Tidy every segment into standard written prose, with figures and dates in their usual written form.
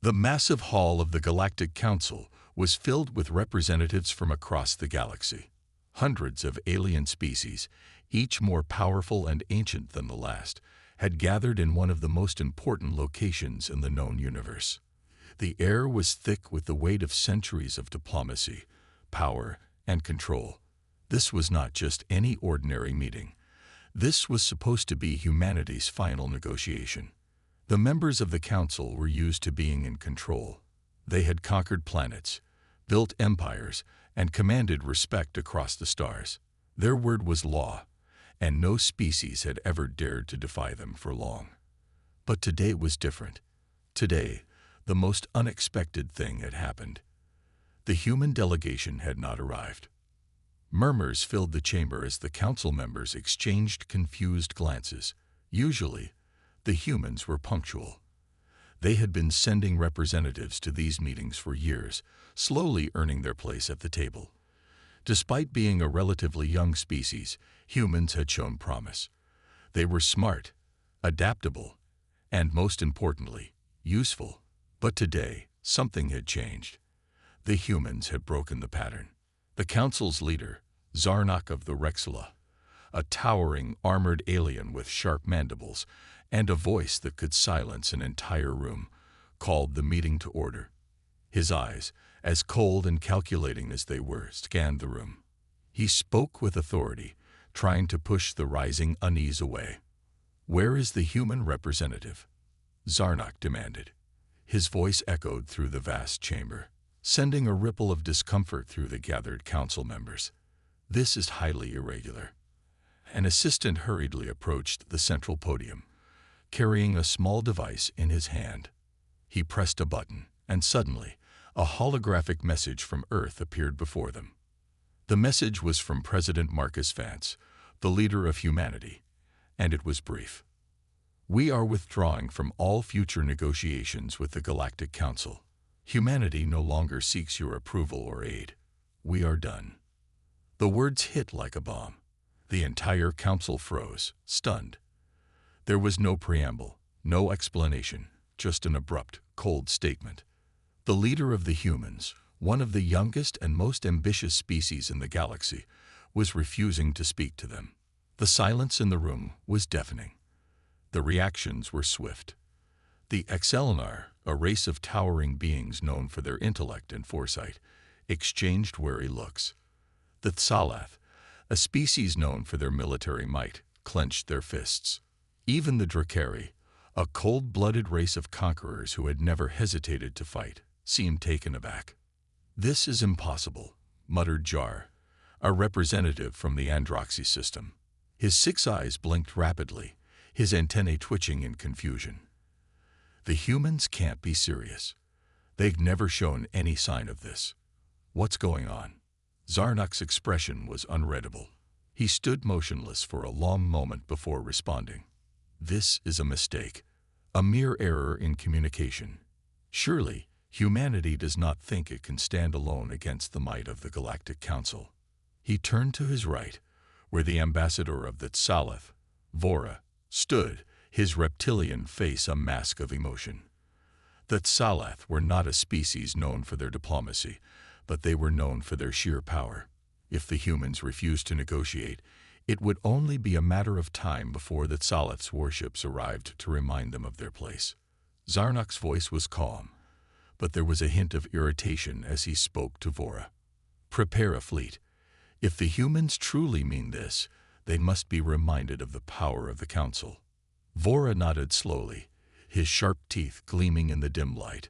The massive hall of the Galactic Council was filled with representatives from across the galaxy. Hundreds of alien species, each more powerful and ancient than the last, had gathered in one of the most important locations in the known universe. The air was thick with the weight of centuries of diplomacy, power, and control. This was not just any ordinary meeting. This was supposed to be humanity's final negotiation. The members of the Council were used to being in control. They had conquered planets, built empires, and commanded respect across the stars. Their word was law, and no species had ever dared to defy them for long. But today was different. Today, the most unexpected thing had happened. The human delegation had not arrived. Murmurs filled the chamber as the council members exchanged confused glances. Usually, the humans were punctual. They had been sending representatives to these meetings for years, slowly earning their place at the table. Despite being a relatively young species, humans had shown promise. They were smart, adaptable, and most importantly, useful. But today, something had changed. The humans had broken the pattern. The council's leader, Zarnak of the Rexula, a towering, armored alien with sharp mandibles and a voice that could silence an entire room, called the meeting to order. His eyes, as cold and calculating as they were, scanned the room. He spoke with authority, trying to push the rising unease away. "Where is the human representative?" Zarnak demanded. His voice echoed through the vast chamber, sending a ripple of discomfort through the gathered council members. "This is highly irregular." An assistant hurriedly approached the central podium, carrying a small device in his hand. He pressed a button, and suddenly, a holographic message from Earth appeared before them. The message was from President Marcus Vance, the leader of humanity, and it was brief. "We are withdrawing from all future negotiations with the Galactic Council. Humanity no longer seeks your approval or aid. We are done." The words hit like a bomb. The entire council froze, stunned. There was no preamble, no explanation, just an abrupt, cold statement. The leader of the humans, one of the youngest and most ambitious species in the galaxy, was refusing to speak to them. The silence in the room was deafening. The reactions were swift. The Excelnar, a race of towering beings known for their intellect and foresight, exchanged wary looks. The Tsalath, a species known for their military might, clenched their fists. Even the Drakari, a cold-blooded race of conquerors who had never hesitated to fight, seemed taken aback. "This is impossible," muttered Jar, a representative from the Androxy system. His 6 eyes blinked rapidly, his antennae twitching in confusion. "The humans can't be serious. They've never shown any sign of this. What's going on?" Zarnak's expression was unreadable. He stood motionless for a long moment before responding. "This is a mistake, a mere error in communication. Surely, humanity does not think it can stand alone against the might of the Galactic Council." He turned to his right, where the ambassador of the Tsalath, Vora, stood, his reptilian face a mask of emotion. The Tsalath were not a species known for their diplomacy, but they were known for their sheer power. If the humans refused to negotiate, it would only be a matter of time before the Tsalath's warships arrived to remind them of their place. Zarnak's voice was calm, but there was a hint of irritation as he spoke to Vora. "Prepare a fleet. If the humans truly mean this, they must be reminded of the power of the Council." Vora nodded slowly, his sharp teeth gleaming in the dim light.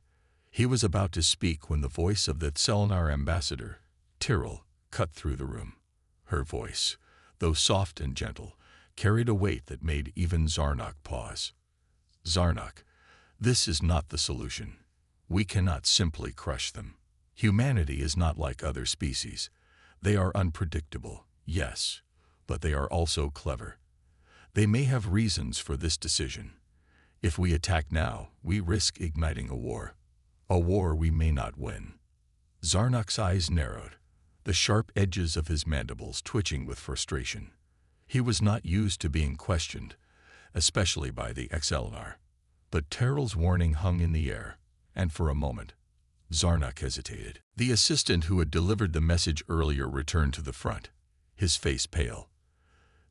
He was about to speak when the voice of the Tsalanar ambassador, Tyrrell, cut through the room. Her voice, though soft and gentle, carried a weight that made even Zarnak pause. "Zarnak, this is not the solution. We cannot simply crush them. Humanity is not like other species. They are unpredictable, yes, but they are also clever. They may have reasons for this decision. If we attack now, we risk igniting a war we may not win." Zarnak's eyes narrowed, the sharp edges of his mandibles twitching with frustration. He was not used to being questioned, especially by the Excelnar. But Tyrrell's warning hung in the air. and for a moment, Zarnak hesitated. The assistant who had delivered the message earlier returned to the front, his face pale.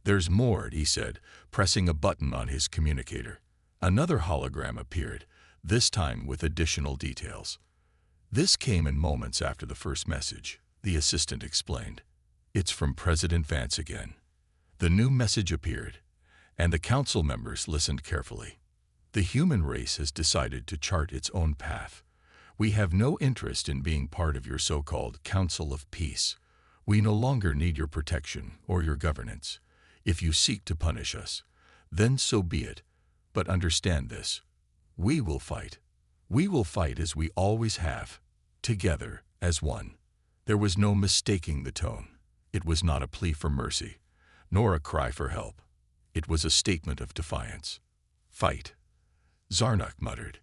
"There's more," he said, pressing a button on his communicator. Another hologram appeared, this time with additional details. "This came in moments after the first message," the assistant explained. "It's from President Vance again." The new message appeared, and the council members listened carefully. "The human race has decided to chart its own path. We have no interest in being part of your so-called Council of Peace. We no longer need your protection or your governance. If you seek to punish us, then so be it. But understand this. We will fight. We will fight as we always have, together as one." There was no mistaking the tone. It was not a plea for mercy, nor a cry for help. It was a statement of defiance. "Fight," Zarnak muttered.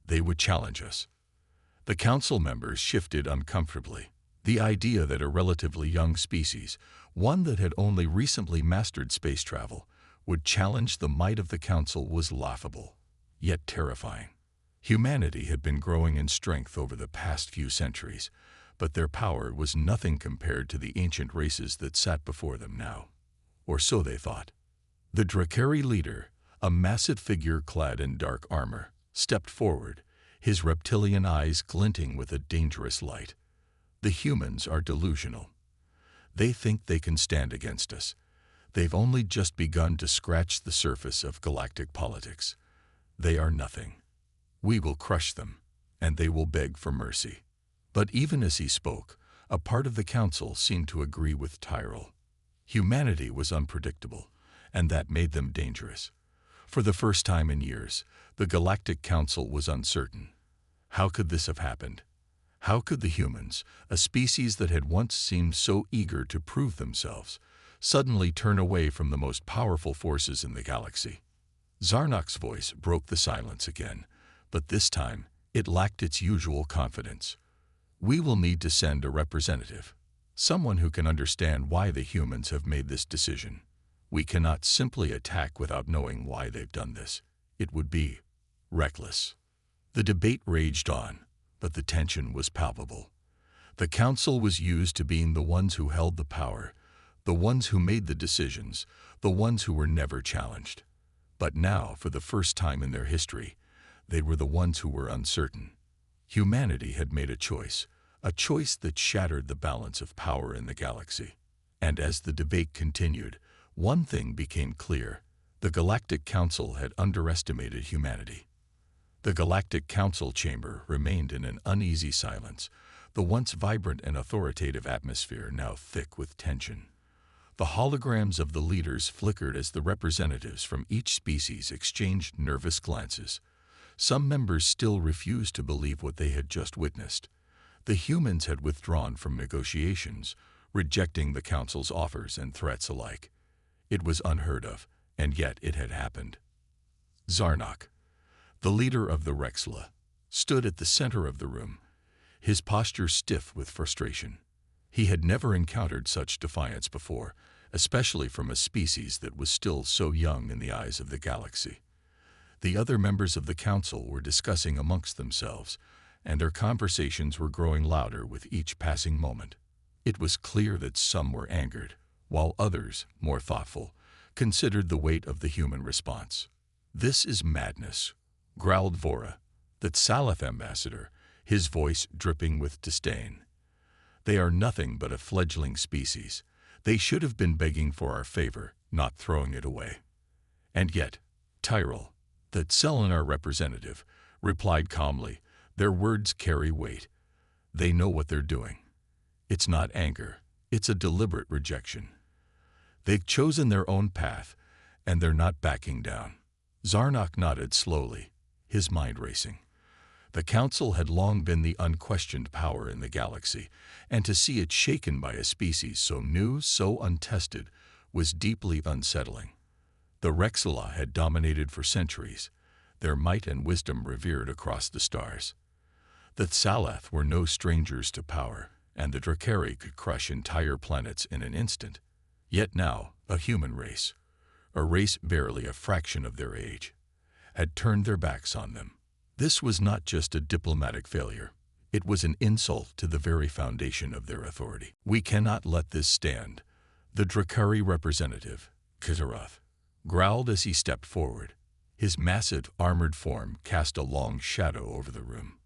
"They would challenge us." The council members shifted uncomfortably. The idea that a relatively young species, one that had only recently mastered space travel, would challenge the might of the council was laughable, yet terrifying. Humanity had been growing in strength over the past few centuries, but their power was nothing compared to the ancient races that sat before them now. Or so they thought. The Drakari leader, a massive figure clad in dark armor, stepped forward, his reptilian eyes glinting with a dangerous light. "The humans are delusional. They think they can stand against us. They've only just begun to scratch the surface of galactic politics. They are nothing. We will crush them, and they will beg for mercy." But even as he spoke, a part of the council seemed to agree with Tyrell. Humanity was unpredictable, and that made them dangerous. For the first time in years, the Galactic Council was uncertain. How could this have happened? How could the humans, a species that had once seemed so eager to prove themselves, suddenly turn away from the most powerful forces in the galaxy? Zarnak's voice broke the silence again, but this time it lacked its usual confidence. "We will need to send a representative, someone who can understand why the humans have made this decision. We cannot simply attack without knowing why they've done this. It would be reckless." The debate raged on, but the tension was palpable. The council was used to being the ones who held the power, the ones who made the decisions, the ones who were never challenged. But now, for the first time in their history, they were the ones who were uncertain. Humanity had made a choice that shattered the balance of power in the galaxy. And as the debate continued, one thing became clear: the Galactic Council had underestimated humanity. The Galactic Council chamber remained in an uneasy silence, the once vibrant and authoritative atmosphere now thick with tension. The holograms of the leaders flickered as the representatives from each species exchanged nervous glances. Some members still refused to believe what they had just witnessed. The humans had withdrawn from negotiations, rejecting the Council's offers and threats alike. It was unheard of, and yet it had happened. Zarnak, the leader of the Rexla, stood at the center of the room, his posture stiff with frustration. He had never encountered such defiance before, especially from a species that was still so young in the eyes of the galaxy. The other members of the council were discussing amongst themselves, and their conversations were growing louder with each passing moment. It was clear that some were angered, while others, more thoughtful, considered the weight of the human response. "This is madness," growled Vora, the Salaf ambassador, his voice dripping with disdain. "They are nothing but a fledgling species. They should have been begging for our favor, not throwing it away." And yet, Tyrell, the Selenar representative, replied calmly, "Their words carry weight. They know what they're doing. It's not anger, it's a deliberate rejection. They've chosen their own path, and they're not backing down." Zarnak nodded slowly, his mind racing. The Council had long been the unquestioned power in the galaxy, and to see it shaken by a species so new, so untested, was deeply unsettling. The Rexala had dominated for centuries, their might and wisdom revered across the stars. The Salath were no strangers to power, and the Drakari could crush entire planets in an instant. Yet now, a human race, a race barely a fraction of their age, had turned their backs on them. This was not just a diplomatic failure. It was an insult to the very foundation of their authority. We cannot let this stand, the Drakari representative, Kitaroth, growled as he stepped forward. His massive, armored form cast a long shadow over the room.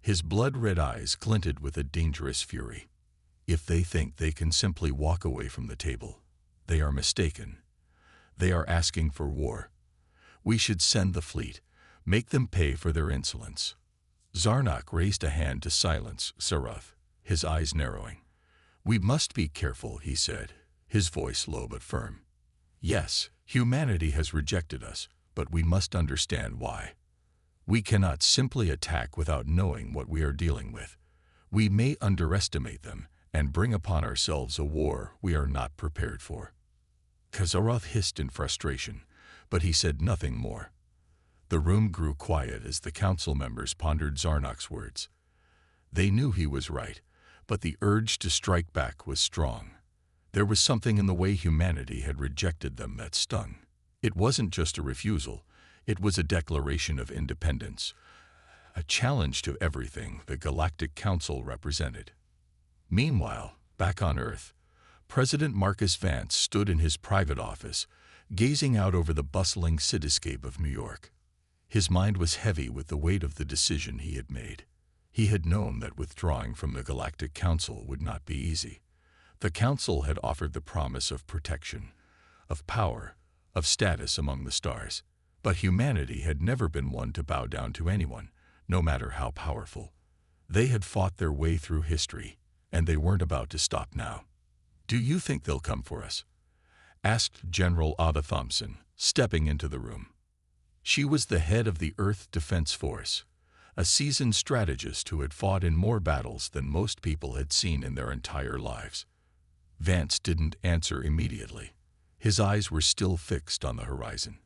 His blood-red eyes glinted with a dangerous fury. If they think they can simply walk away from the table, they are mistaken. They are asking for war. We should send the fleet, make them pay for their insolence. Zarnak raised a hand to silence Saruth, his eyes narrowing. We must be careful, he said, his voice low but firm. Yes, humanity has rejected us, but we must understand why. We cannot simply attack without knowing what we are dealing with. We may underestimate them and bring upon ourselves a war we are not prepared for. Kazaroth hissed in frustration, but he said nothing more. The room grew quiet as the council members pondered Zarnak's words. They knew he was right, but the urge to strike back was strong. There was something in the way humanity had rejected them that stung. It wasn't just a refusal, it was a declaration of independence, a challenge to everything the Galactic Council represented. Meanwhile, back on Earth, President Marcus Vance stood in his private office, gazing out over the bustling cityscape of New York. His mind was heavy with the weight of the decision he had made. He had known that withdrawing from the Galactic Council would not be easy. The Council had offered the promise of protection, of power, of status among the stars. But humanity had never been one to bow down to anyone, no matter how powerful. They had fought their way through history, and they weren't about to stop now. Do you think they'll come for us? Asked General Ada Thompson, stepping into the room. She was the head of the Earth Defense Force, a seasoned strategist who had fought in more battles than most people had seen in their entire lives. Vance didn't answer immediately. His eyes were still fixed on the horizon.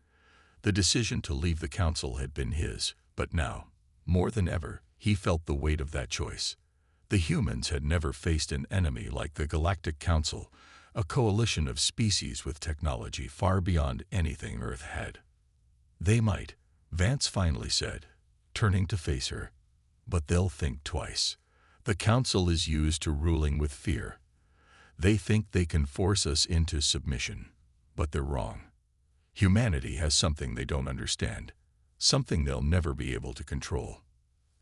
The decision to leave the council had been his, but now, more than ever, he felt the weight of that choice. The humans had never faced an enemy like the Galactic Council, a coalition of species with technology far beyond anything Earth had. They might, Vance finally said, turning to face her, but they'll think twice. The council is used to ruling with fear. They think they can force us into submission, but they're wrong. Humanity has something they don't understand, something they'll never be able to control.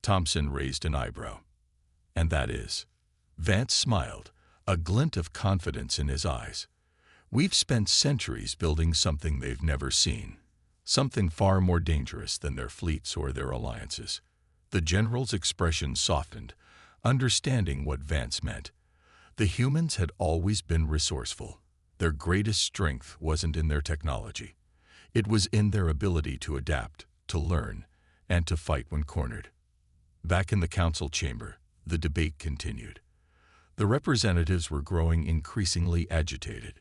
Thompson raised an eyebrow. And that is? Vance smiled, a glint of confidence in his eyes. We've spent centuries building something they've never seen, something far more dangerous than their fleets or their alliances. The general's expression softened, understanding what Vance meant. The humans had always been resourceful. Their greatest strength wasn't in their technology. It was in their ability to adapt, to learn, and to fight when cornered. Back in the council chamber, the debate continued. The representatives were growing increasingly agitated.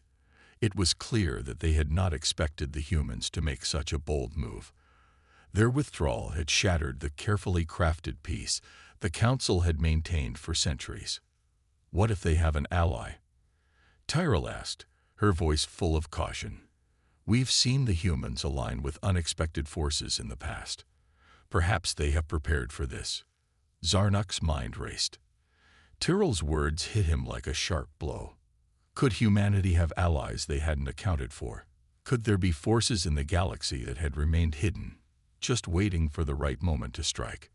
It was clear that they had not expected the humans to make such a bold move. Their withdrawal had shattered the carefully crafted peace the council had maintained for centuries. What if they have an ally? Tyrell asked, her voice full of caution. We've seen the humans align with unexpected forces in the past. Perhaps they have prepared for this. Zarnak's mind raced. Tyrell's words hit him like a sharp blow. Could humanity have allies they hadn't accounted for? Could there be forces in the galaxy that had remained hidden, just waiting for the right moment to strike?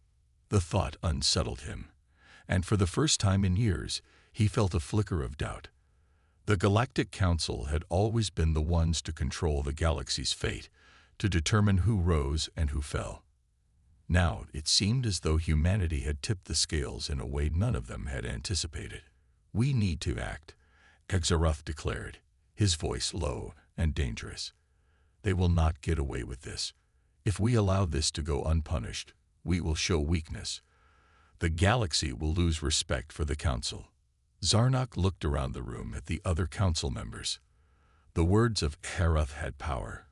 The thought unsettled him, and for the first time in years, he felt a flicker of doubt. The Galactic Council had always been the ones to control the galaxy's fate, to determine who rose and who fell. Now it seemed as though humanity had tipped the scales in a way none of them had anticipated. We need to act, Exaruth declared, his voice low and dangerous. They will not get away with this. If we allow this to go unpunished, we will show weakness. The galaxy will lose respect for the Council. Zarnak looked around the room at the other council members. The words of Herath had power,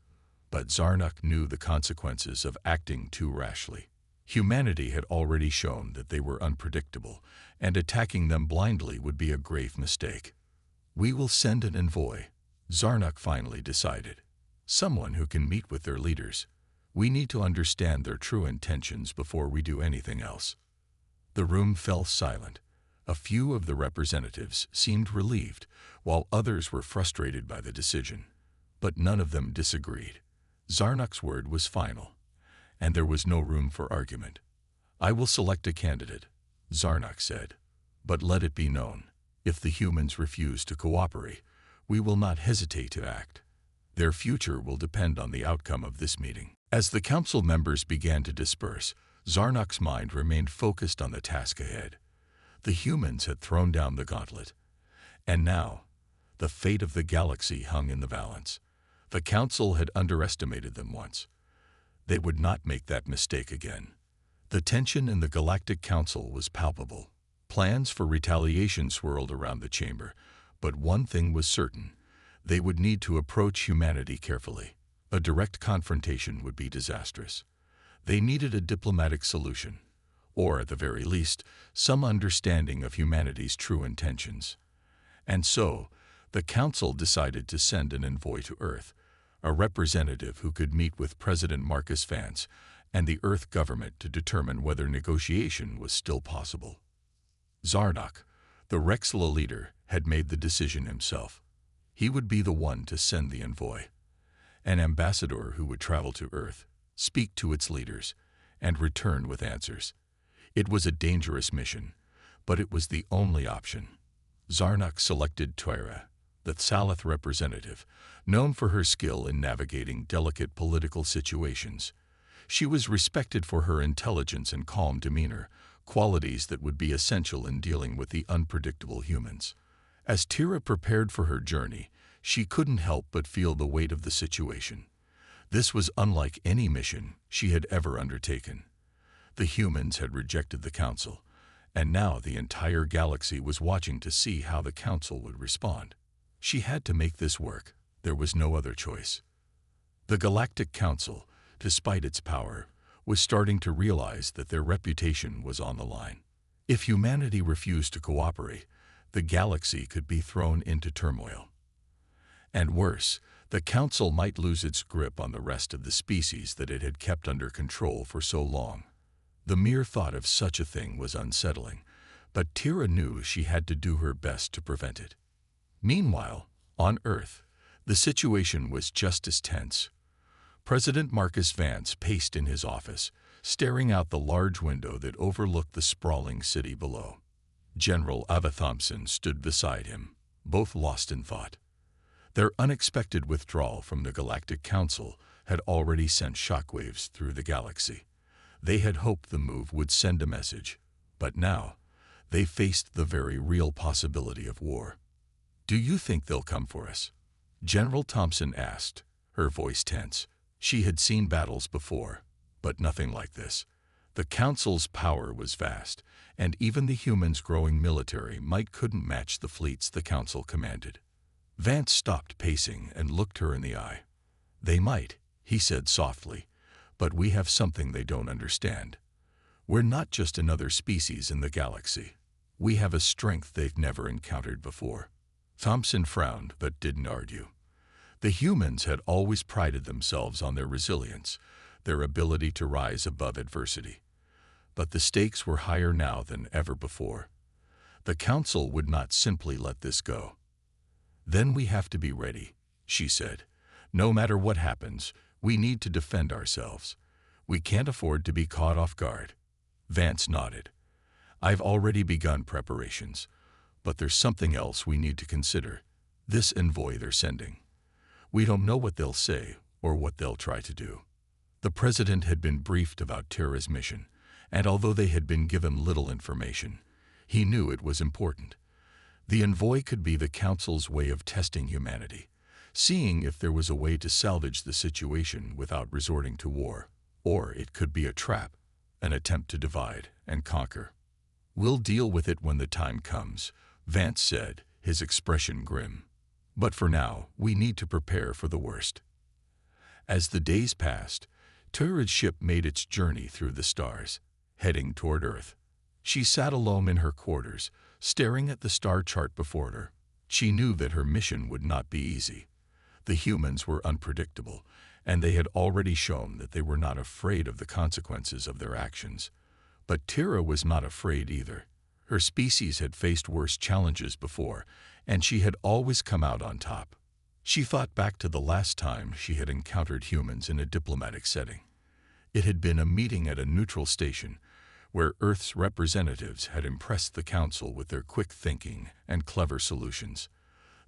but Zarnak knew the consequences of acting too rashly. Humanity had already shown that they were unpredictable, and attacking them blindly would be a grave mistake. We will send an envoy, Zarnak finally decided. Someone who can meet with their leaders. We need to understand their true intentions before we do anything else." The room fell silent. A few of the representatives seemed relieved, while others were frustrated by the decision. But none of them disagreed. Zarnak's word was final, and there was no room for argument. "I will select a candidate," Zarnak said. "But let it be known, if the humans refuse to cooperate, we will not hesitate to act. Their future will depend on the outcome of this meeting." As the council members began to disperse, Zarnak's mind remained focused on the task ahead. The humans had thrown down the gauntlet, and now the fate of the galaxy hung in the balance. The council had underestimated them once. They would not make that mistake again. The tension in the Galactic Council was palpable. Plans for retaliation swirled around the chamber, but one thing was certain: they would need to approach humanity carefully. A direct confrontation would be disastrous. They needed a diplomatic solution, or at the very least, some understanding of humanity's true intentions. And so, the Council decided to send an envoy to Earth, a representative who could meet with President Marcus Vance and the Earth government to determine whether negotiation was still possible. Zarnak, the Rexla leader, had made the decision himself. He would be the one to send the envoy, an ambassador who would travel to Earth, speak to its leaders, and return with answers. It was a dangerous mission, but it was the only option. Zarnak selected Tyra, the Salath representative, known for her skill in navigating delicate political situations. She was respected for her intelligence and calm demeanor, qualities that would be essential in dealing with the unpredictable humans. As Tyra prepared for her journey, she couldn't help but feel the weight of the situation. This was unlike any mission she had ever undertaken. The humans had rejected the Council, and now the entire galaxy was watching to see how the Council would respond. She had to make this work. There was no other choice. The Galactic Council, despite its power, was starting to realize that their reputation was on the line. If humanity refused to cooperate, the galaxy could be thrown into turmoil. And worse, the Council might lose its grip on the rest of the species that it had kept under control for so long. The mere thought of such a thing was unsettling, but Tyra knew she had to do her best to prevent it. Meanwhile, on Earth, the situation was just as tense. President Marcus Vance paced in his office, staring out the large window that overlooked the sprawling city below. General Ava Thompson stood beside him, both lost in thought. Their unexpected withdrawal from the Galactic Council had already sent shockwaves through the galaxy. They had hoped the move would send a message, but now they faced the very real possibility of war. "Do you think they'll come for us?" General Thompson asked, her voice tense. She had seen battles before, but nothing like this. The Council's power was vast, and even the humans' growing military might couldn't match the fleets the Council commanded. Vance stopped pacing and looked her in the eye. "They might," he said softly, "but we have something they don't understand. We're not just another species in the galaxy. We have a strength they've never encountered before." Thompson frowned but didn't argue. The humans had always prided themselves on their resilience, their ability to rise above adversity. But the stakes were higher now than ever before. The Council would not simply let this go. "Then we have to be ready," she said. "No matter what happens, we need to defend ourselves. We can't afford to be caught off guard." Vance nodded. "I've already begun preparations, but there's something else we need to consider. This envoy they're sending. We don't know what they'll say or what they'll try to do." The president had been briefed about Terra's mission, and although they had been given little information, he knew it was important. The envoy could be the Council's way of testing humanity, seeing if there was a way to salvage the situation without resorting to war. Or it could be a trap, an attempt to divide and conquer. "We'll deal with it when the time comes," Vance said, his expression grim. "But for now, we need to prepare for the worst." As the days passed, Tyra's ship made its journey through the stars, heading toward Earth. She sat alone in her quarters, staring at the star chart before her. She knew that her mission would not be easy. The humans were unpredictable, and they had already shown that they were not afraid of the consequences of their actions. But Tira was not afraid either. Her species had faced worse challenges before, and she had always come out on top. She thought back to the last time she had encountered humans in a diplomatic setting. It had been a meeting at a neutral station, where Earth's representatives had impressed the Council with their quick thinking and clever solutions.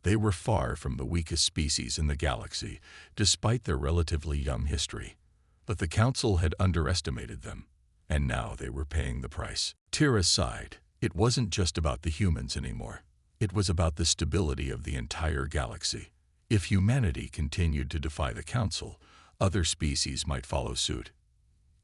They were far from the weakest species in the galaxy, despite their relatively young history. But the Council had underestimated them, and now they were paying the price. Tira sighed. It wasn't just about the humans anymore. It was about the stability of the entire galaxy. If humanity continued to defy the Council, other species might follow suit.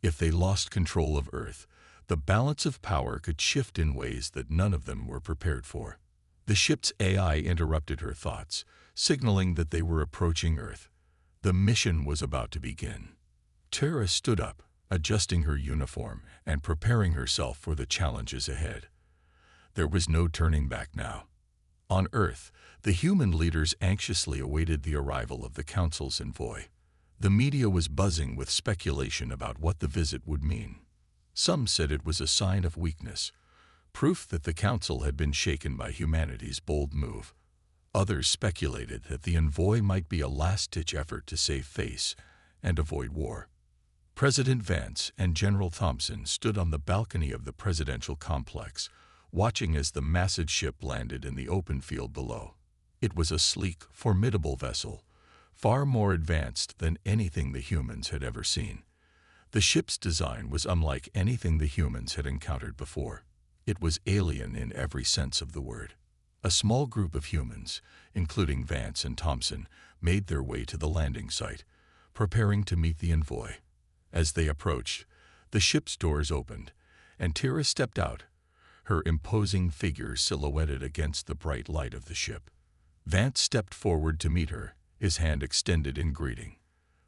If they lost control of Earth, the balance of power could shift in ways that none of them were prepared for. The ship's AI interrupted her thoughts, signaling that they were approaching Earth. The mission was about to begin. Tara stood up, adjusting her uniform and preparing herself for the challenges ahead. There was no turning back now. On Earth, the human leaders anxiously awaited the arrival of the Council's envoy. The media was buzzing with speculation about what the visit would mean. Some said it was a sign of weakness, proof that the Council had been shaken by humanity's bold move. Others speculated that the envoy might be a last-ditch effort to save face and avoid war. President Vance and General Thompson stood on the balcony of the presidential complex, watching as the massive ship landed in the open field below. It was a sleek, formidable vessel, far more advanced than anything the humans had ever seen. The ship's design was unlike anything the humans had encountered before. It was alien in every sense of the word. A small group of humans, including Vance and Thompson, made their way to the landing site, preparing to meet the envoy. As they approached, the ship's doors opened, and Tira stepped out, her imposing figure silhouetted against the bright light of the ship. Vance stepped forward to meet her, his hand extended in greeting.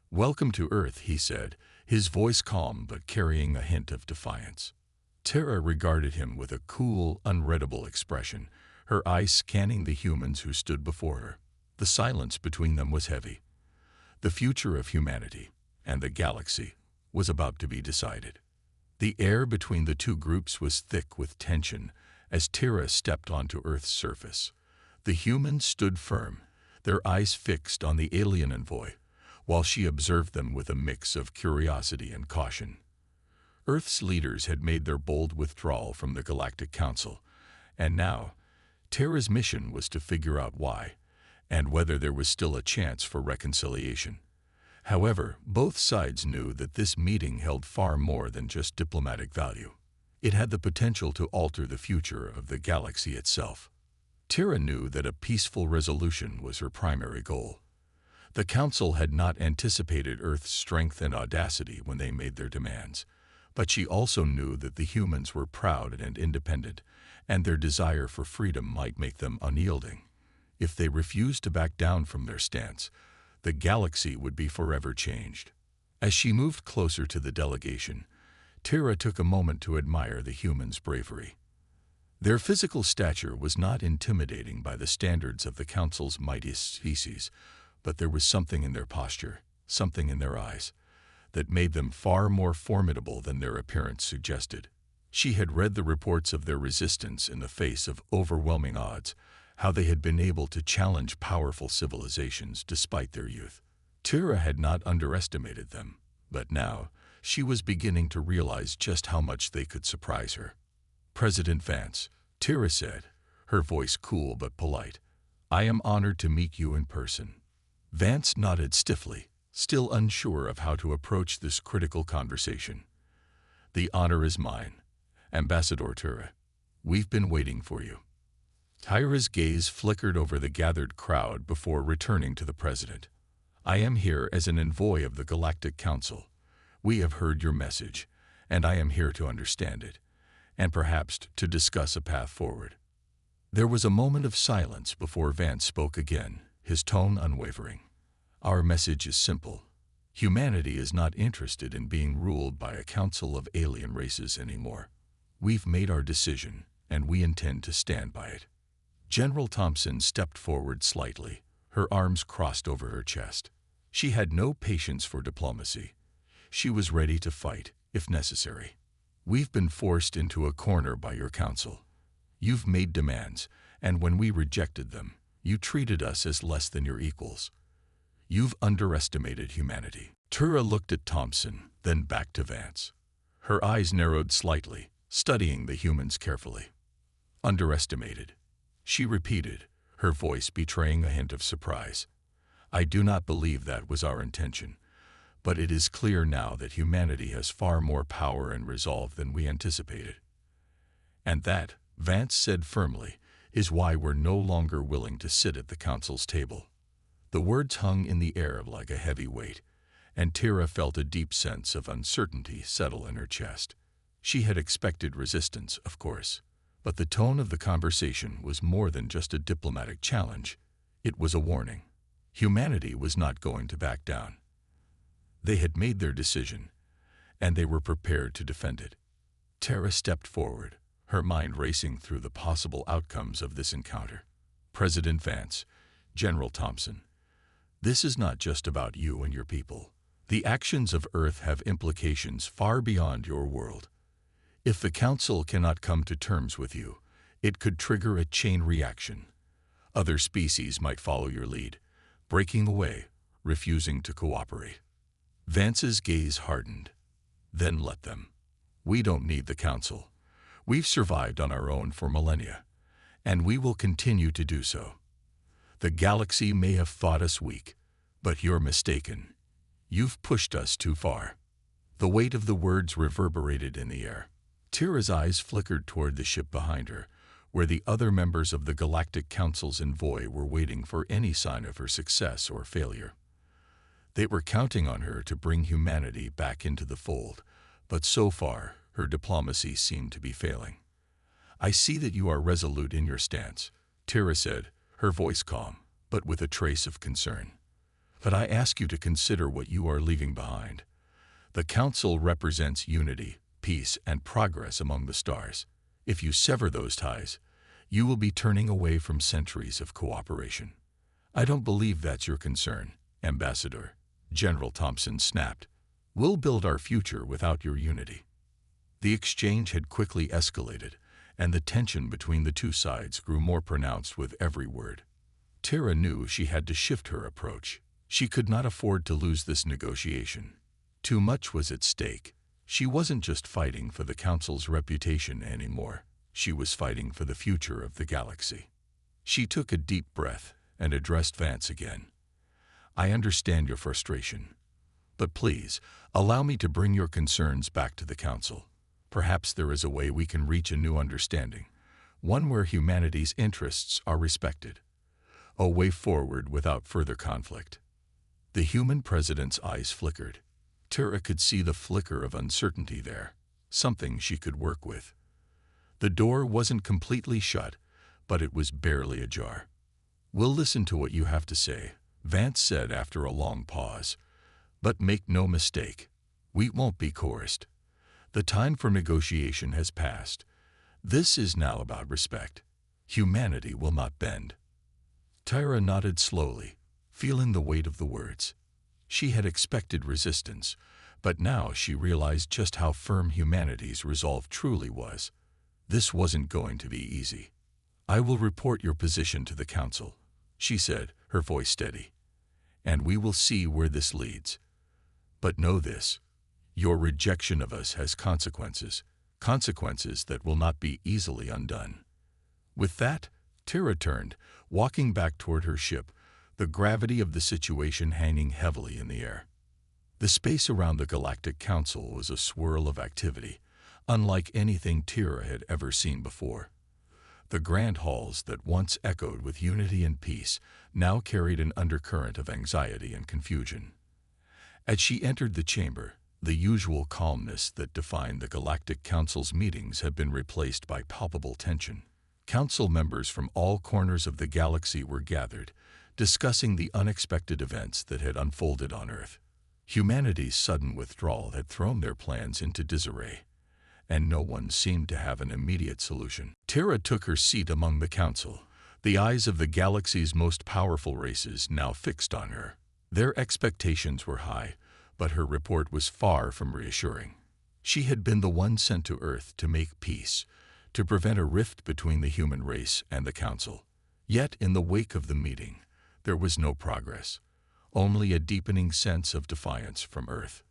"Welcome to Earth," he said, his voice calm but carrying a hint of defiance. Tara regarded him with a cool, unreadable expression, her eyes scanning the humans who stood before her. The silence between them was heavy. The future of humanity and the galaxy was about to be decided. The air between the two groups was thick with tension as Tira stepped onto Earth's surface. The humans stood firm, their eyes fixed on the alien envoy, while she observed them with a mix of curiosity and caution. Earth's leaders had made their bold withdrawal from the Galactic Council, and now Tara's mission was to figure out why, and whether there was still a chance for reconciliation. However, both sides knew that this meeting held far more than just diplomatic value. It had the potential to alter the future of the galaxy itself. Tara knew that a peaceful resolution was her primary goal. The Council had not anticipated Earth's strength and audacity when they made their demands, but she also knew that the humans were proud and independent, and their desire for freedom might make them unyielding. If they refused to back down from their stance, the galaxy would be forever changed. As she moved closer to the delegation, Tara took a moment to admire the humans' bravery. Their physical stature was not intimidating by the standards of the Council's mightiest species, but there was something in their posture, something in their eyes, that made them far more formidable than their appearance suggested. She had read the reports of their resistance in the face of overwhelming odds, how they had been able to challenge powerful civilizations despite their youth. Tira had not underestimated them, but now she was beginning to realize just how much they could surprise her. "President Vance," Tira said, her voice cool but polite, "I am honored to meet you in person." Vance nodded stiffly, still unsure of how to approach this critical conversation. "The honor is mine, Ambassador Tira. We've been waiting for you." Tira's gaze flickered over the gathered crowd before returning to the president. "I am here as an envoy of the Galactic Council. We have heard your message, and I am here to understand it, and perhaps to discuss a path forward." There was a moment of silence before Vance spoke again, his tone unwavering. "Our message is simple. Humanity is not interested in being ruled by a council of alien races anymore. We've made our decision, and we intend to stand by it." General Thompson stepped forward slightly, her arms crossed over her chest. She had no patience for diplomacy. She was ready to fight, if necessary. We've been forced into a corner by your council. You've made demands, and when we rejected them, you treated us as less than your equals. You've underestimated humanity. Tura looked at Thompson, then back to Vance. Her eyes narrowed slightly, studying the humans carefully. Underestimated, she repeated, her voice betraying a hint of surprise. I do not believe that was our intention, but it is clear now that humanity has far more power and resolve than we anticipated. And that, Vance said firmly, is why we're no longer willing to sit at the council's table. The words hung in the air like a heavy weight, and Tira felt a deep sense of uncertainty settle in her chest. She had expected resistance, of course, but the tone of the conversation was more than just a diplomatic challenge. It was a warning. Humanity was not going to back down. They had made their decision, and they were prepared to defend it. Tara stepped forward, her mind racing through the possible outcomes of this encounter. President Vance, General Thompson, this is not just about you and your people. The actions of Earth have implications far beyond your world. If the Council cannot come to terms with you, it could trigger a chain reaction. Other species might follow your lead, breaking away, refusing to cooperate. Vance's gaze hardened. Then let them. We don't need the Council. We've survived on our own for millennia, and we will continue to do so. The galaxy may have thought us weak, but you're mistaken. You've pushed us too far. The weight of the words reverberated in the air. Tira's eyes flickered toward the ship behind her, where the other members of the Galactic Council's envoy were waiting for any sign of her success or failure. They were counting on her to bring humanity back into the fold, but so far, her diplomacy seemed to be failing. I see that you are resolute in your stance, Tira said, her voice calm, but with a trace of concern. But I ask you to consider what you are leaving behind. The Council represents unity, peace, and progress among the stars. If you sever those ties, you will be turning away from centuries of cooperation. I don't believe that's your concern, Ambassador, General Thompson snapped. We'll build our future without your unity. The exchange had quickly escalated, and the tension between the two sides grew more pronounced with every word. Tira knew she had to shift her approach. She could not afford to lose this negotiation. Too much was at stake. She wasn't just fighting for the Council's reputation anymore. She was fighting for the future of the galaxy. She took a deep breath and addressed Vance again. I understand your frustration, but please, allow me to bring your concerns back to the Council. Perhaps there is a way we can reach a new understanding, one where humanity's interests are respected. A way forward without further conflict. The human president's eyes flickered. Tira could see the flicker of uncertainty there, something she could work with. The door wasn't completely shut, but it was barely ajar. We'll listen to what you have to say, Vance said after a long pause. But make no mistake, we won't be coerced. The time for negotiation has passed. This is now about respect. Humanity will not bend. Tira nodded slowly, feeling the weight of the words. She had expected resistance, but now she realized just how firm humanity's resolve truly was. This wasn't going to be easy. I will report your position to the Council, she said, her voice steady. And we will see where this leads. But know this, your rejection of us has consequences, consequences that will not be easily undone. With that, Tira turned, walking back toward her ship, the gravity of the situation hanging heavily in the air. The space around the Galactic Council was a swirl of activity, unlike anything Tira had ever seen before. The grand halls that once echoed with unity and peace now carried an undercurrent of anxiety and confusion. As she entered the chamber, the usual calmness that defined the Galactic Council's meetings had been replaced by palpable tension. Council members from all corners of the galaxy were gathered, discussing the unexpected events that had unfolded on Earth. Humanity's sudden withdrawal had thrown their plans into disarray, and no one seemed to have an immediate solution. Tira took her seat among the Council, the eyes of the galaxy's most powerful races now fixed on her. Their expectations were high, but her report was far from reassuring. She had been the one sent to Earth to make peace, to prevent a rift between the human race and the Council. Yet, in the wake of the meeting, there was no progress, only a deepening sense of defiance from Earth.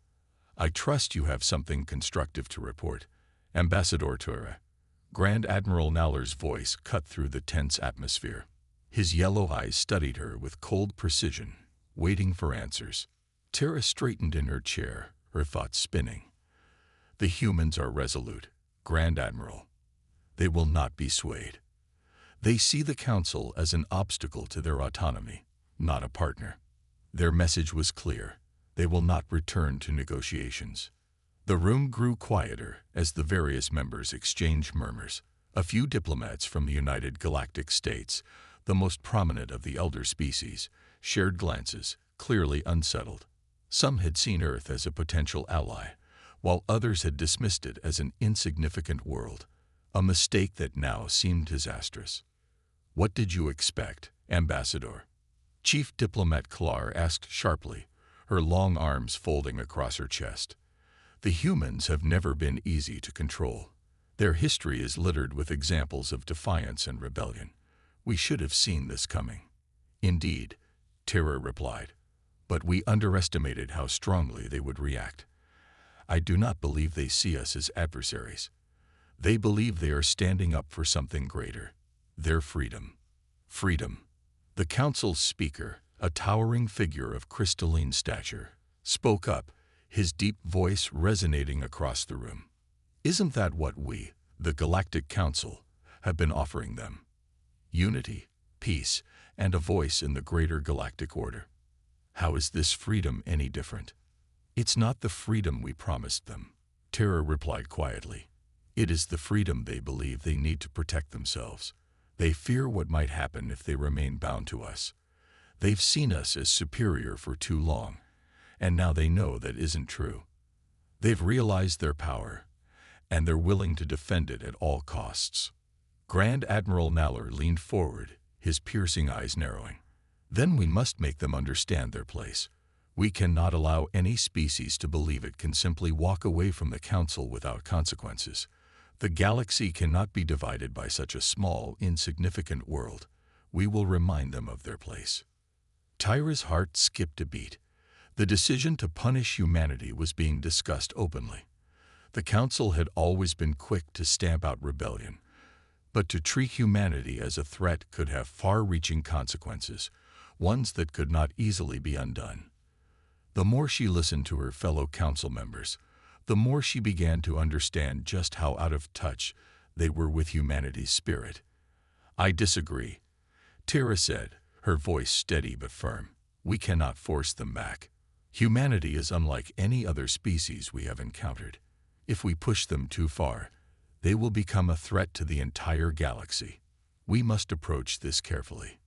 "I trust you have something constructive to report, Ambassador Tura." Grand Admiral Nowler's voice cut through the tense atmosphere. His yellow eyes studied her with cold precision, waiting for answers. Tara straightened in her chair, her thoughts spinning. "The humans are resolute, Grand Admiral. They will not be swayed. They see the Council as an obstacle to their autonomy, not a partner." Their message was clear. They will not return to negotiations. The room grew quieter as the various members exchanged murmurs. A few diplomats from the United Galactic States, the most prominent of the elder species, shared glances, clearly unsettled. Some had seen Earth as a potential ally, while others had dismissed it as an insignificant world, a mistake that now seemed disastrous. "What did you expect, Ambassador?" Chief Diplomat Klar asked sharply, her long arms folding across her chest. "The humans have never been easy to control. Their history is littered with examples of defiance and rebellion. We should have seen this coming." "Indeed," Tara replied, "but we underestimated how strongly they would react. I do not believe they see us as adversaries. They believe they are standing up for something greater, their freedom." Freedom. The Council's speaker, a towering figure of crystalline stature, spoke up, his deep voice resonating across the room. "Isn't that what we, the Galactic Council, have been offering them? Unity, peace, and a voice in the greater galactic order. How is this freedom any different?" "It's not the freedom we promised them," Tara replied quietly. "It is the freedom they believe they need to protect themselves. They fear what might happen if they remain bound to us. They've seen us as superior for too long, and now they know that isn't true. They've realized their power, and they're willing to defend it at all costs." Grand Admiral Nowler leaned forward, his piercing eyes narrowing. "Then we must make them understand their place. We cannot allow any species to believe it can simply walk away from the Council without consequences. The galaxy cannot be divided by such a small, insignificant world. We will remind them of their place." Tyra's heart skipped a beat. The decision to punish humanity was being discussed openly. The Council had always been quick to stamp out rebellion, but to treat humanity as a threat could have far-reaching consequences, ones that could not easily be undone. The more she listened to her fellow Council members, the more she began to understand just how out of touch they were with humanity's spirit. "I disagree," Tara said, her voice steady but firm. "We cannot force them back. Humanity is unlike any other species we have encountered. If we push them too far, they will become a threat to the entire galaxy. We must approach this carefully."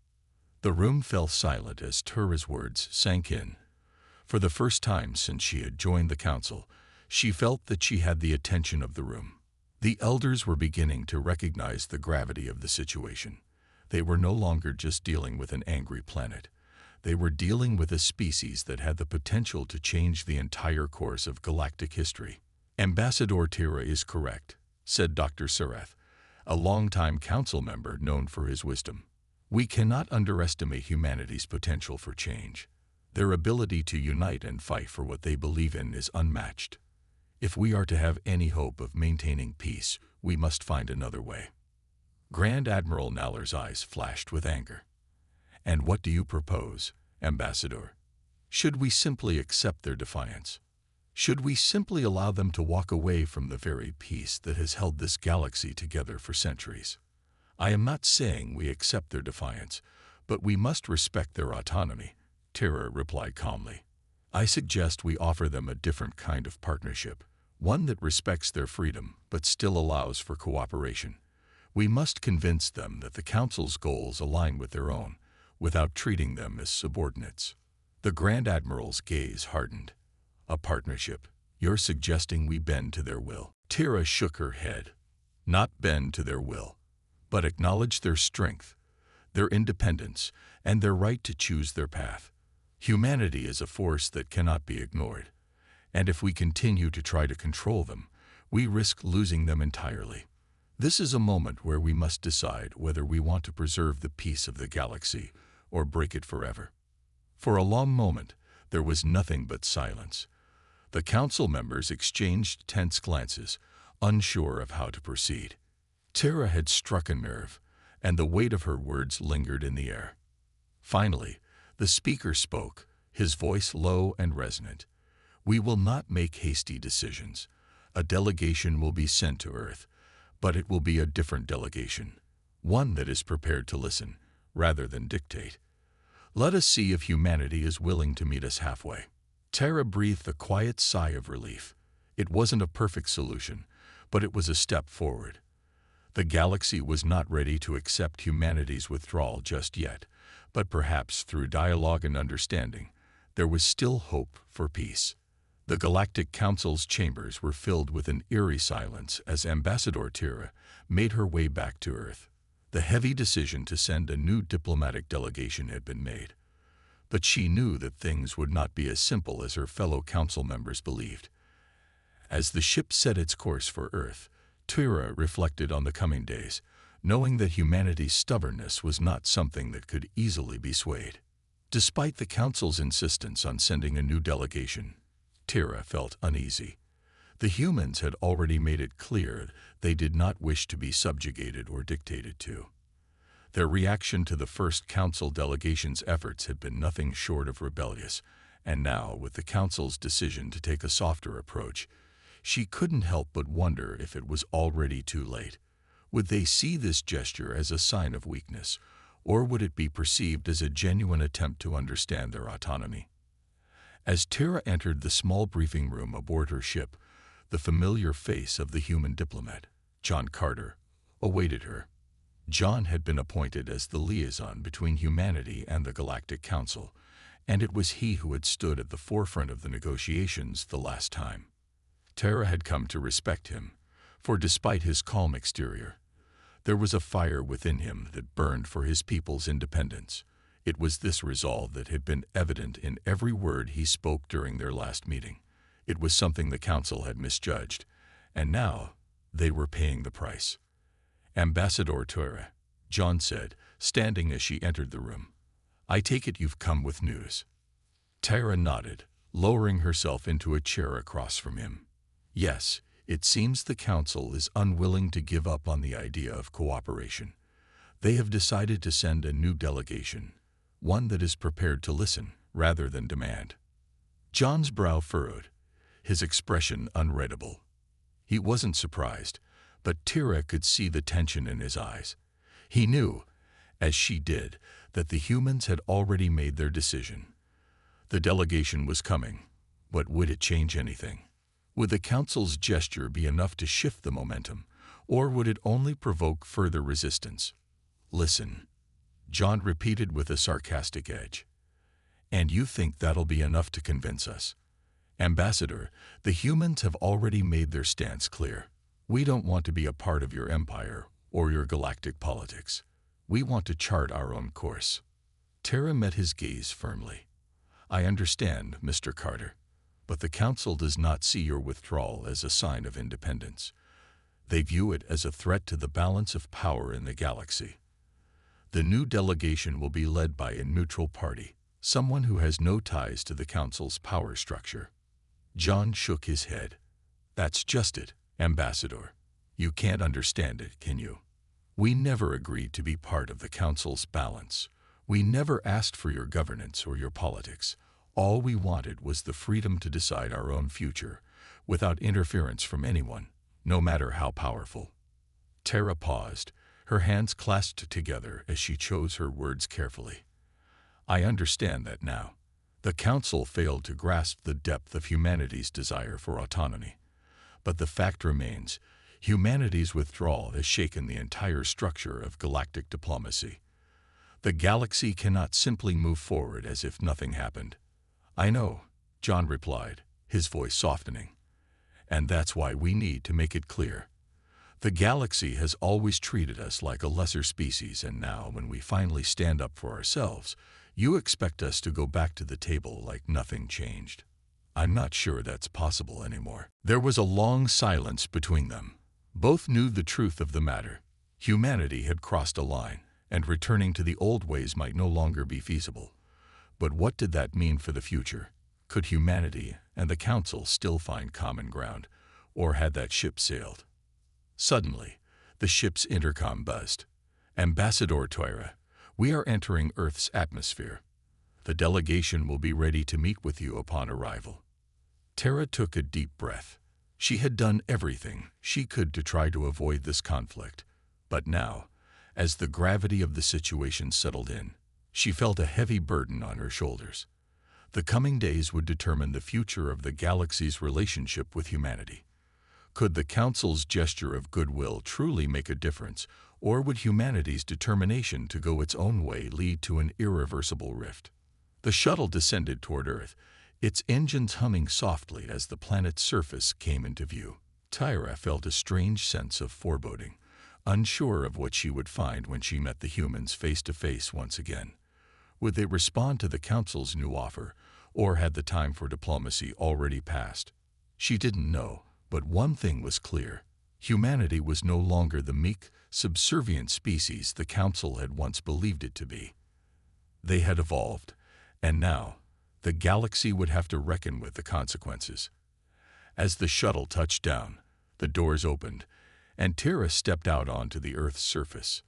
The room fell silent as Tura's words sank in. For the first time since she had joined the Council, she felt that she had the attention of the room. The elders were beginning to recognize the gravity of the situation. They were no longer just dealing with an angry planet. They were dealing with a species that had the potential to change the entire course of galactic history. "Ambassador Tira is correct," said Dr. Sarath, a longtime Council member known for his wisdom. "We cannot underestimate humanity's potential for change. Their ability to unite and fight for what they believe in is unmatched. If we are to have any hope of maintaining peace, we must find another way." Grand Admiral Nowler's eyes flashed with anger. "And what do you propose, Ambassador? Should we simply accept their defiance? Should we simply allow them to walk away from the very peace that has held this galaxy together for centuries?" "I am not saying we accept their defiance, but we must respect their autonomy," Tira replied calmly. "I suggest we offer them a different kind of partnership, one that respects their freedom but still allows for cooperation. We must convince them that the Council's goals align with their own, without treating them as subordinates." The Grand Admiral's gaze hardened. "A partnership? You're suggesting we bend to their will?" Tira shook her head. "Not bend to their will, but acknowledge their strength, their independence, and their right to choose their path. Humanity is a force that cannot be ignored, and if we continue to try to control them, we risk losing them entirely. This is a moment where we must decide whether we want to preserve the peace of the galaxy or break it forever. For a long moment, there was nothing but silence. The council members exchanged tense glances, unsure of how to proceed. Tara had struck a nerve, and the weight of her words lingered in the air. Finally, the speaker spoke, his voice low and resonant. "We will not make hasty decisions. A delegation will be sent to Earth, but it will be a different delegation, one that is prepared to listen, rather than dictate. Let us see if humanity is willing to meet us halfway." Tara breathed a quiet sigh of relief. It wasn't a perfect solution, but it was a step forward. The galaxy was not ready to accept humanity's withdrawal just yet, but perhaps through dialogue and understanding, there was still hope for peace. The Galactic Council's chambers were filled with an eerie silence as Ambassador Tara made her way back to Earth. The heavy decision to send a new diplomatic delegation had been made, but she knew that things would not be as simple as her fellow council members believed. As the ship set its course for Earth, Tara reflected on the coming days, knowing that humanity's stubbornness was not something that could easily be swayed. Despite the Council's insistence on sending a new delegation, Tara felt uneasy. The humans had already made it clear they did not wish to be subjugated or dictated to. Their reaction to the first Council delegation's efforts had been nothing short of rebellious, and now, with the Council's decision to take a softer approach, she couldn't help but wonder if it was already too late. Would they see this gesture as a sign of weakness, or would it be perceived as a genuine attempt to understand their autonomy? As Tara entered the small briefing room aboard her ship, the familiar face of the human diplomat, John Carter, awaited her. John had been appointed as the liaison between humanity and the Galactic Council, and it was he who had stood at the forefront of the negotiations the last time. Tara had come to respect him, for despite his calm exterior, there was a fire within him that burned for his people's independence. It was this resolve that had been evident in every word he spoke during their last meeting. It was something the Council had misjudged, and now they were paying the price. "Ambassador Tara," John said, standing as she entered the room. "I take it you've come with news." Tara nodded, lowering herself into a chair across from him. "Yes, it seems the Council is unwilling to give up on the idea of cooperation. They have decided to send a new delegation, one that is prepared to listen rather than demand." John's brow furrowed, his expression unreadable. He wasn't surprised, but Tara could see the tension in his eyes. He knew, as she did, that the humans had already made their decision. The delegation was coming, but would it change anything? Would the Council's gesture be enough to shift the momentum, or would it only provoke further resistance? "Listen," John repeated with a sarcastic edge. "And you think that'll be enough to convince us?" "Ambassador, the humans have already made their stance clear. We don't want to be a part of your empire or your galactic politics. We want to chart our own course." Tara met his gaze firmly. "I understand, Mr. Carter, but the Council does not see your withdrawal as a sign of independence. They view it as a threat to the balance of power in the galaxy. The new delegation will be led by a neutral party, someone who has no ties to the Council's power structure." John shook his head. "That's just it, Ambassador. You can't understand it, can you? We never agreed to be part of the Council's balance. We never asked for your governance or your politics. All we wanted was the freedom to decide our own future, without interference from anyone, no matter how powerful." Tara paused, her hands clasped together as she chose her words carefully. "I understand that now. The Council failed to grasp the depth of humanity's desire for autonomy. But the fact remains, humanity's withdrawal has shaken the entire structure of galactic diplomacy. The galaxy cannot simply move forward as if nothing happened." "I know," John replied, his voice softening. "And that's why we need to make it clear. The galaxy has always treated us like a lesser species, and now, when we finally stand up for ourselves, You expect us to go back to the table like nothing changed. I'm not sure that's possible anymore." There was a long silence between them. Both knew the truth of the matter. Humanity had crossed a line, and returning to the old ways might no longer be feasible. But what did that mean for the future? Could humanity and the Council still find common ground, or had that ship sailed? Suddenly, the ship's intercom buzzed. "Ambassador Tyra, we are entering Earth's atmosphere. The delegation will be ready to meet with you upon arrival." Tara took a deep breath. She had done everything she could to try to avoid this conflict. But now, as the gravity of the situation settled in, she felt a heavy burden on her shoulders. The coming days would determine the future of the galaxy's relationship with humanity. Could the Council's gesture of goodwill truly make a difference, or would humanity's determination to go its own way lead to an irreversible rift? The shuttle descended toward Earth, its engines humming softly as the planet's surface came into view. Tyra felt a strange sense of foreboding, unsure of what she would find when she met the humans face to face once again. Would they respond to the Council's new offer, or had the time for diplomacy already passed? She didn't know, but one thing was clear. Humanity was no longer the meek, subservient species the Council had once believed it to be. They had evolved, and now, the galaxy would have to reckon with the consequences. As the shuttle touched down, the doors opened, and Tara stepped out onto the Earth's surface.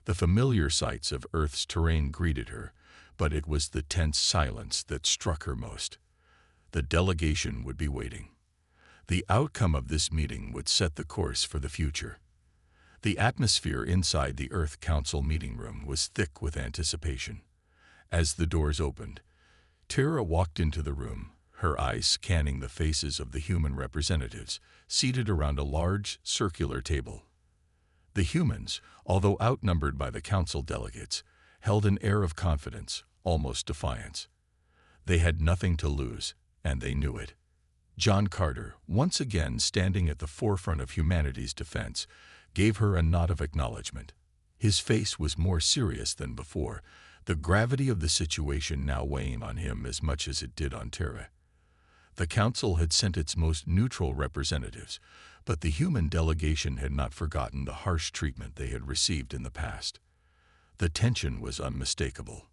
The familiar sights of Earth's terrain greeted her, but it was the tense silence that struck her most. The delegation would be waiting. The outcome of this meeting would set the course for the future. The atmosphere inside the Earth Council meeting room was thick with anticipation. As the doors opened, Tara walked into the room, her eyes scanning the faces of the human representatives seated around a large, circular table. The humans, although outnumbered by the Council delegates, held an air of confidence, almost defiance. They had nothing to lose, and they knew it. John Carter, once again standing at the forefront of humanity's defense, gave her a nod of acknowledgement. His face was more serious than before, the gravity of the situation now weighing on him as much as it did on Tara. The Council had sent its most neutral representatives, but the human delegation had not forgotten the harsh treatment they had received in the past. The tension was unmistakable.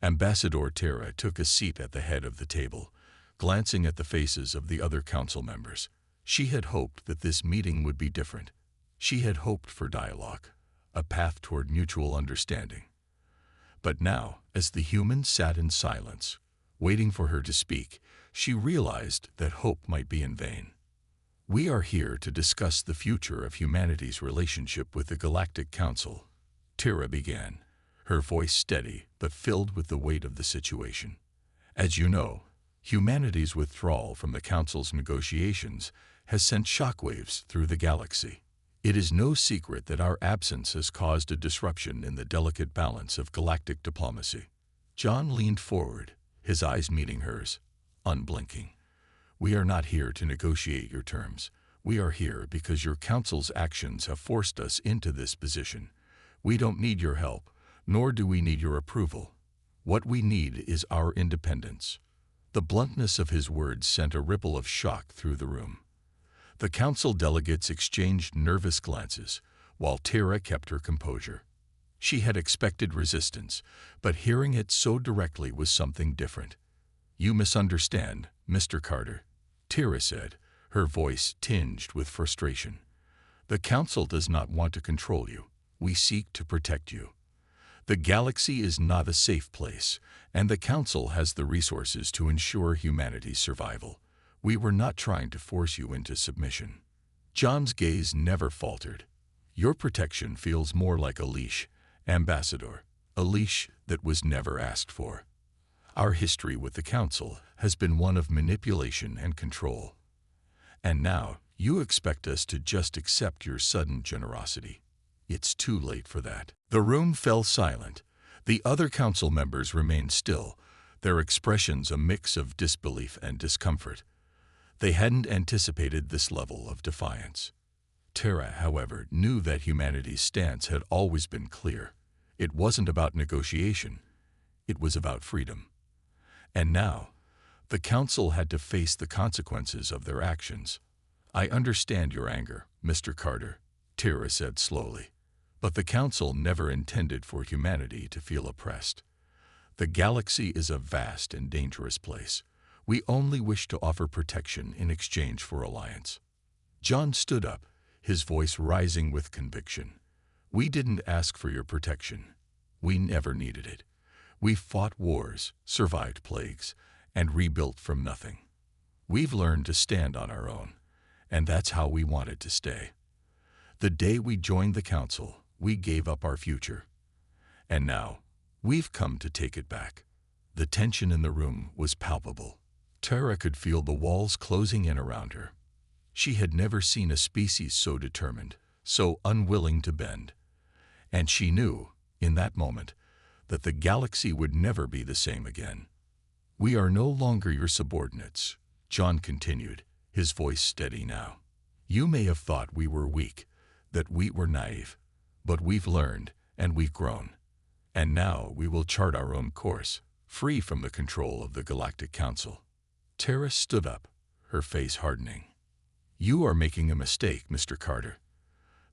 Ambassador Tara took a seat at the head of the table, glancing at the faces of the other Council members. She had hoped that this meeting would be different. She had hoped for dialogue, a path toward mutual understanding. But now, as the humans sat in silence, waiting for her to speak, she realized that hope might be in vain. "We are here to discuss the future of humanity's relationship with the Galactic Council," Tara began, her voice steady but filled with the weight of the situation. "As you know, humanity's withdrawal from the Council's negotiations has sent shockwaves through the galaxy. It is no secret that our absence has caused a disruption in the delicate balance of galactic diplomacy." John leaned forward, his eyes meeting hers, unblinking. "We are not here to negotiate your terms. We are here because your Council's actions have forced us into this position. We don't need your help, nor do we need your approval. What we need is our independence." The bluntness of his words sent a ripple of shock through the room. The Council delegates exchanged nervous glances, while Tara kept her composure. She had expected resistance, but hearing it so directly was something different. "You misunderstand, Mr. Carter," Tara said, her voice tinged with frustration. "The Council does not want to control you. We seek to protect you. The galaxy is not a safe place, and the Council has the resources to ensure humanity's survival. We were not trying to force you into submission." John's gaze never faltered. "Your protection feels more like a leash, Ambassador, a leash that was never asked for. Our history with the Council has been one of manipulation and control. And now you expect us to just accept your sudden generosity. It's too late for that." The room fell silent. The other Council members remained still, their expressions a mix of disbelief and discomfort. They hadn't anticipated this level of defiance. Tara, however, knew that humanity's stance had always been clear. It wasn't about negotiation. It was about freedom. And now, the Council had to face the consequences of their actions. "I understand your anger, Mr. Carter," Tara said slowly. "But the Council never intended for humanity to feel oppressed. The galaxy is a vast and dangerous place. We only wish to offer protection in exchange for alliance." John stood up, his voice rising with conviction. "We didn't ask for your protection. We never needed it. We fought wars, survived plagues, and rebuilt from nothing. We've learned to stand on our own, and that's how we wanted to stay. The day we joined the Council, we gave up our future. And now, we've come to take it back." The tension in the room was palpable. Tara could feel the walls closing in around her. She had never seen a species so determined, so unwilling to bend. And she knew, in that moment, that the galaxy would never be the same again. "We are no longer your subordinates," John continued, his voice steady now. "You may have thought we were weak, that we were naive, but we've learned and we've grown. And now we will chart our own course, free from the control of the Galactic Council." Tara stood up, her face hardening. "You are making a mistake, Mr. Carter.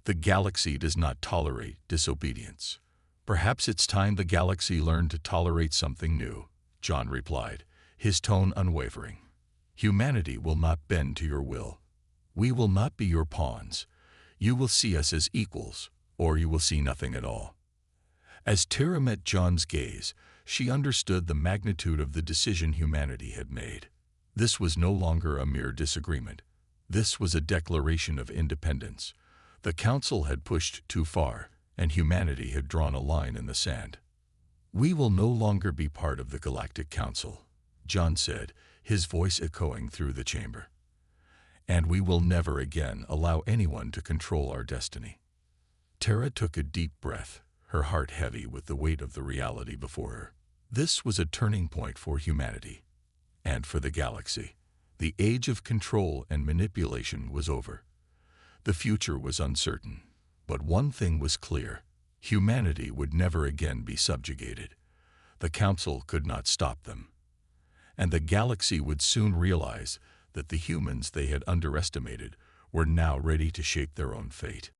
The galaxy does not tolerate disobedience." "Perhaps it's time the galaxy learned to tolerate something new," John replied, his tone unwavering. "Humanity will not bend to your will. We will not be your pawns. You will see us as equals, or you will see nothing at all." As Tara met John's gaze, she understood the magnitude of the decision humanity had made. This was no longer a mere disagreement. This was a declaration of independence. The Council had pushed too far, and humanity had drawn a line in the sand. "We will no longer be part of the Galactic Council," John said, his voice echoing through the chamber. "And we will never again allow anyone to control our destiny." Tara took a deep breath, her heart heavy with the weight of the reality before her. This was a turning point for humanity, and for the galaxy. The age of control and manipulation was over. The future was uncertain, but one thing was clear: humanity would never again be subjugated. The Council could not stop them. And the galaxy would soon realize that the humans they had underestimated were now ready to shape their own fate.